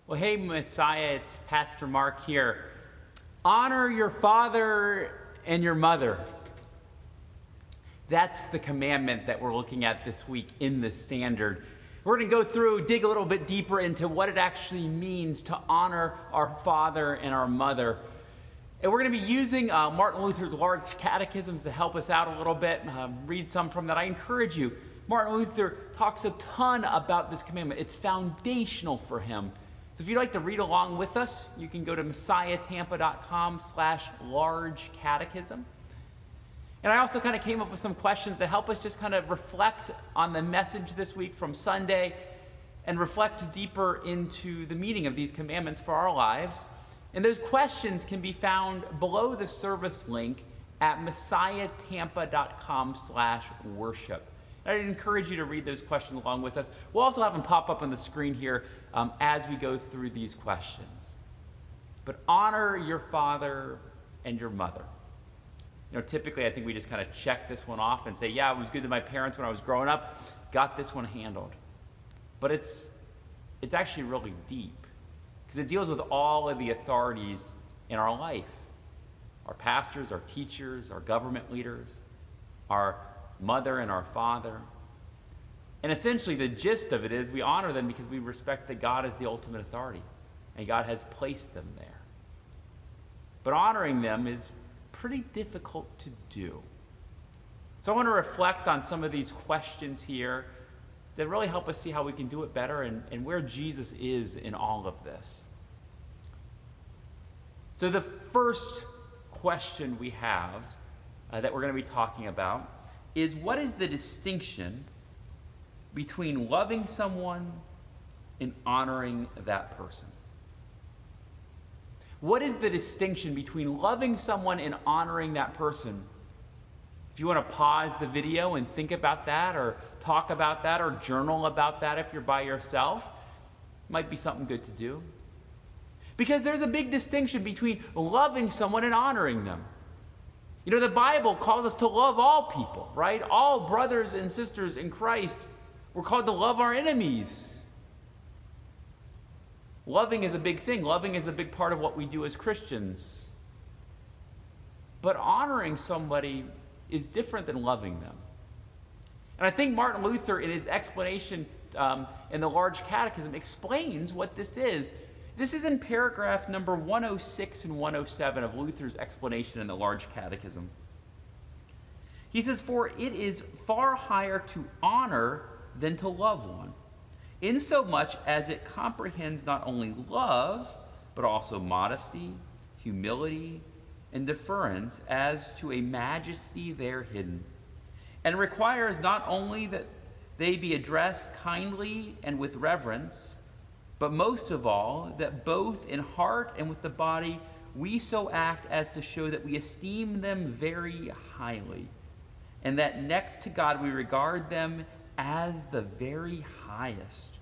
Well, hey, Messiah, it's Pastor Mark here. Honor your father and your mother. That's the commandment that we're looking at this week in the Standard. We're going to go through, dig a little bit deeper into what it actually means to honor our father and our mother. And we're going to be using Martin Luther's large catechisms to help us out a little bit, read some from that. I encourage you. Martin Luther talks a ton about this commandment. It's foundational for him. So if you'd like to read along with us, you can go to messiahtampa.com/large catechism. And I also kind of came up with some questions to help us just kind of reflect on the message this week from Sunday and reflect deeper into the meaning of these commandments for our lives. And those questions can be found below the service link at messiahtampa.com/worship. I'd encourage you to read those questions along with us. We'll also have them pop up on the screen here as we go through these questions. But honor your father and your mother. You know, typically I think we just kind of check this one off and say, yeah, I was good to my parents when I was growing up, got this one handled. But it's actually really deep because it deals with all of the authorities in our life. Our pastors, our teachers, our government leaders, our mother and our father. And essentially the gist of it is we honor them because we respect that God is the ultimate authority and God has placed them there. But honoring them is pretty difficult to do. So I want to reflect on some of these questions here that really help us see how we can do it better and where Jesus is in all of this. So the first question we have that we're going to be talking about is, what is the distinction between loving someone and honoring that person? What is the distinction between loving someone and honoring that person? If you want to pause the video and think about that, or talk about that, or journal about that if you're by yourself, it might be something good to do. Because there's a big distinction between loving someone and honoring them. You know, the Bible calls us to love all people, right? All brothers and sisters in Christ. We're called to love our enemies. Loving is a big thing. Loving is a big part of what we do as Christians. But honoring somebody is different than loving them. And I think Martin Luther, in his explanation in the Large Catechism, explains what this is. This is in paragraph number 106 and 107 of Luther's explanation in the Large Catechism. He says, "For it is far higher to honor than to love one, insomuch as it comprehends not only love, but also modesty, humility, and deference as to a majesty there hidden, and requires not only that they be addressed kindly and with reverence, but most of all, that both in heart and with the body we so act as to show that we esteem them very highly, and that next to God we regard them as the very highest.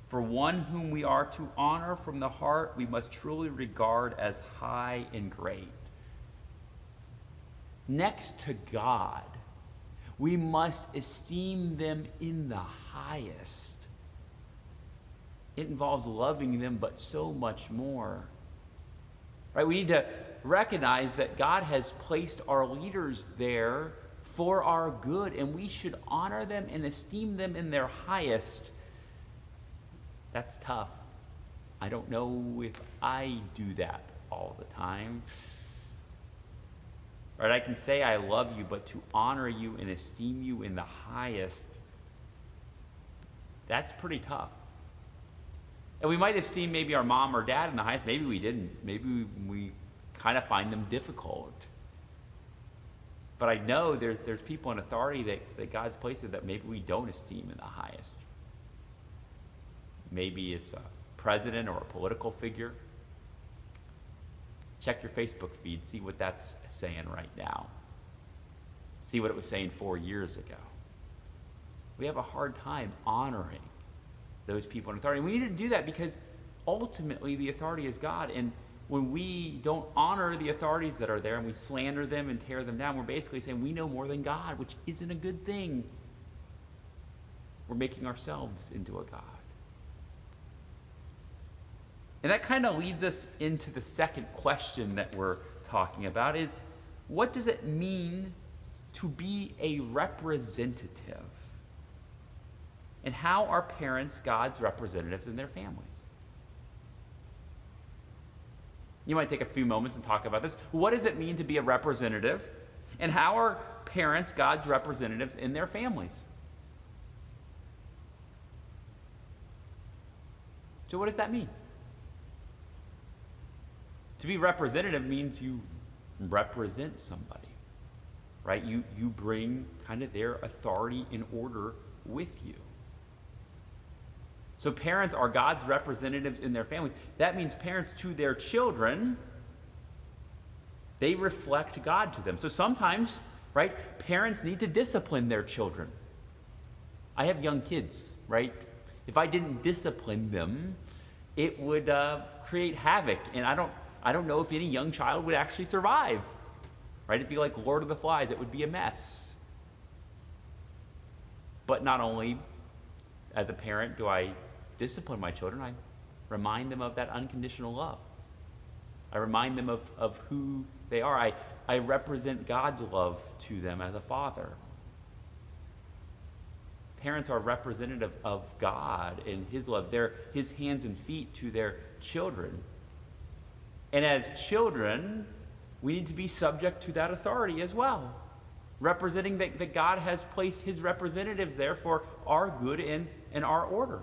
For one whom we are to honor from the heart, we must truly regard as high and great." Next to God, we must esteem them in the highest. It involves loving them, but so much more. Right? We need to recognize that God has placed our leaders there for our good, and we should honor them and esteem them in their highest. That's tough. I don't know if I do that all the time. Right? I can say I love you, but to honor you and esteem you in the highest, that's pretty tough. And we might esteem maybe our mom or dad in the highest. Maybe we didn't. Maybe we kind of find them difficult. But I know there's people in authority that God's placed that maybe we don't esteem in the highest. Maybe it's a president or a political figure. Check your Facebook feed. See what that's saying right now. See what it was saying 4 years ago. We have a hard time honoring those people in authority. We need to do that because ultimately the authority is God. And when we don't honor the authorities that are there and we slander them and tear them down, we're basically saying we know more than God, which isn't a good thing. We're making ourselves into a God. And that kind of leads us into the second question that we're talking about is, what does it mean to be a representative? And how are parents God's representatives in their families? You might take a few moments and talk about this. What does it mean to be a representative? And how are parents God's representatives in their families? So what does that mean? To be representative means you represent somebody, right? You bring kind of their authority in order with you. So parents are God's representatives in their family. That means parents to their children, they reflect God to them. So sometimes, right, parents need to discipline their children. I have young kids, right? If I didn't discipline them, it would create havoc. And I don't know if any young child would actually survive, right? It'd be like Lord of the Flies. It would be a mess. But not only as a parent do I discipline my children, I remind them of that unconditional love. I remind them of who they are. I represent God's love to them as a father. Parents are representative of God and his love. They're his hands and feet to their children. And as children, we need to be subject to that authority as well, representing that God has placed his representatives there for our good and our order.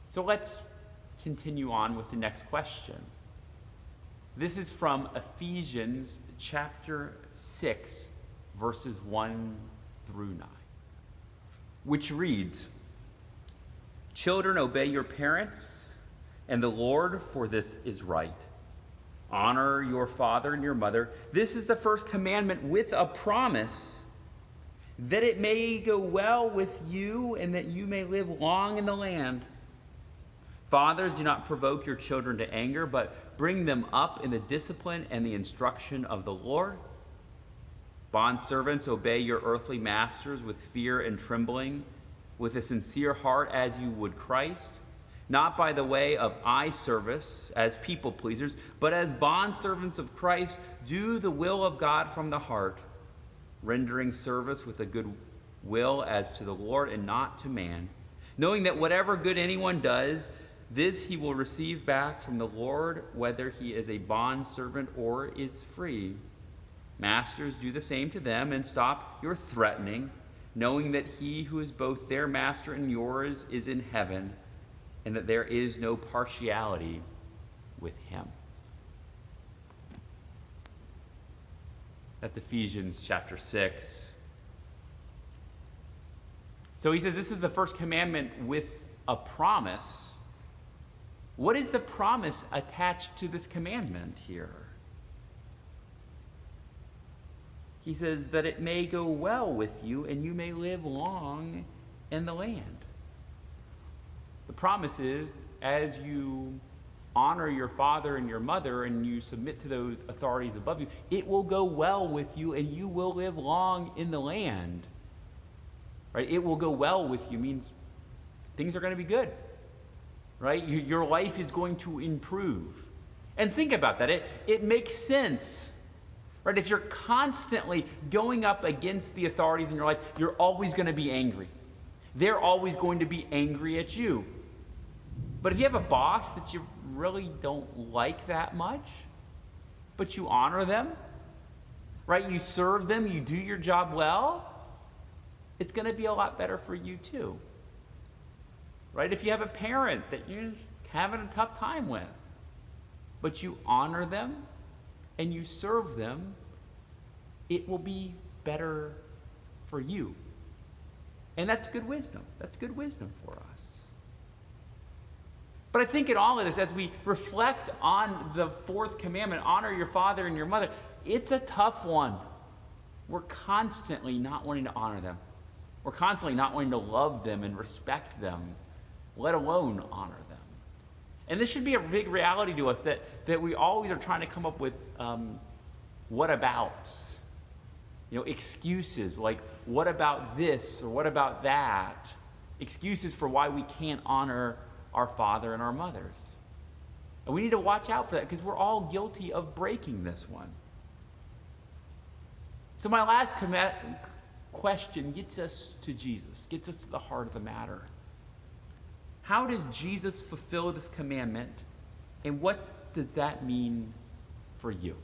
So let's continue on with the next question. This is from Ephesians chapter 6, verses 1 through 9, which reads, "Children, obey your parents and the Lord, for this is right. Honor your father and your mother. This is the first commandment with a promise, that it may go well with you and that you may live long in the land. Fathers, do not provoke your children to anger, but bring them up in the discipline and the instruction of the Lord. Bondservants, obey your earthly masters with fear and trembling, with a sincere heart as you would Christ, not by the way of eye service as people pleasers, but as bondservants of Christ. Do the will of God from the heart, rendering service with a good will as to the Lord and not to man, knowing that whatever good anyone does, this he will receive back from the Lord, whether he is a bondservant or is free. Masters, do the same to them and stop your threatening, knowing that he who is both their master and yours is in heaven, and that there is no partiality with him." That's Ephesians chapter 6. So he says this is the first commandment with a promise. What is the promise attached to this commandment here? He says that it may go well with you and you may live long in the land. The promise is, as you honor your father and your mother and you submit to those authorities above you, it will go well with you and you will live long in the land. Right? It will go well with you means things are going to be good. Right? Your life is going to improve. And think about that. It makes sense. Right? If you're constantly going up against the authorities in your life, you're always going to be angry. They're always going to be angry at you. But if you have a boss that you really don't like that much, but you honor them, right? You serve them, you do your job well, it's going to be a lot better for you too. Right? If you have a parent that you're just having a tough time with, but you honor them and you serve them, it will be better for you. And that's good wisdom. That's good wisdom for us. But I think in all of this, as we reflect on the fourth commandment, honor your father and your mother, it's a tough one. We're constantly not wanting to honor them. We're constantly not wanting to love them and respect them, let alone honor them. And this should be a big reality to us, that we always are trying to come up with whatabouts. Excuses like, what about this or what about that? Excuses for why we can't honor our father and our mothers. And we need to watch out for that because we're all guilty of breaking this one. So my last question gets us to Jesus, gets us to the heart of the matter. How does Jesus fulfill this commandment, and what does that mean for you?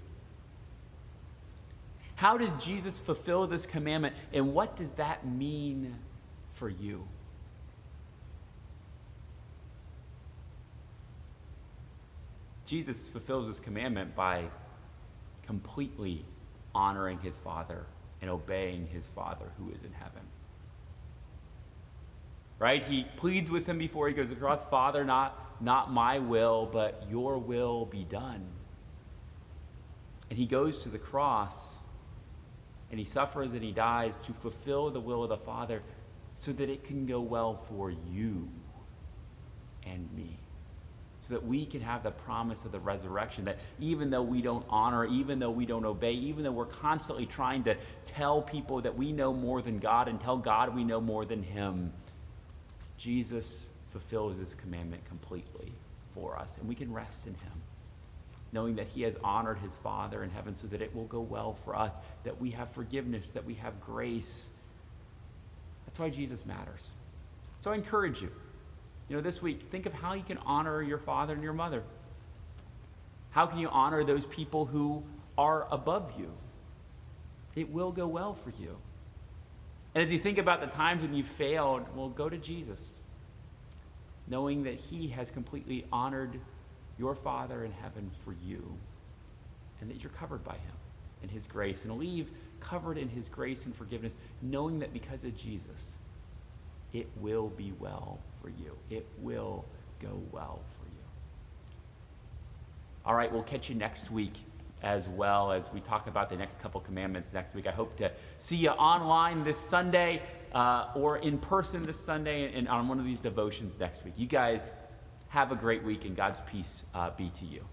How does Jesus fulfill this commandment, and what does that mean for you? Jesus fulfills this commandment by completely honoring his Father and obeying his Father who is in heaven. Right? He pleads with him before he goes to the cross, Father, not my will, but your will be done. And he goes to the cross, and he suffers and he dies to fulfill the will of the Father so that it can go well for you and me. So that we can have the promise of the resurrection, that even though we don't honor, even though we don't obey, even though we're constantly trying to tell people that we know more than God and tell God we know more than him, Jesus fulfills his commandment completely for us, and we can rest in him, knowing that he has honored his Father in heaven so that it will go well for us, that we have forgiveness, that we have grace. That's why Jesus matters. So I encourage you, this week, think of how you can honor your father and your mother. How can you honor those people who are above you? It will go well for you. And as you think about the times when you failed, well, go to Jesus, knowing that he has completely honored your Father in heaven for you, and that you're covered by him in his grace, and leave covered in his grace and forgiveness, knowing that because of Jesus, it will be well for you. It will go well for you. All right, we'll catch you next week as well as we talk about the next couple commandments next week. I hope to see you online this Sunday or in person this Sunday and on one of these devotions next week. You guys have a great week, and God's peace be to you.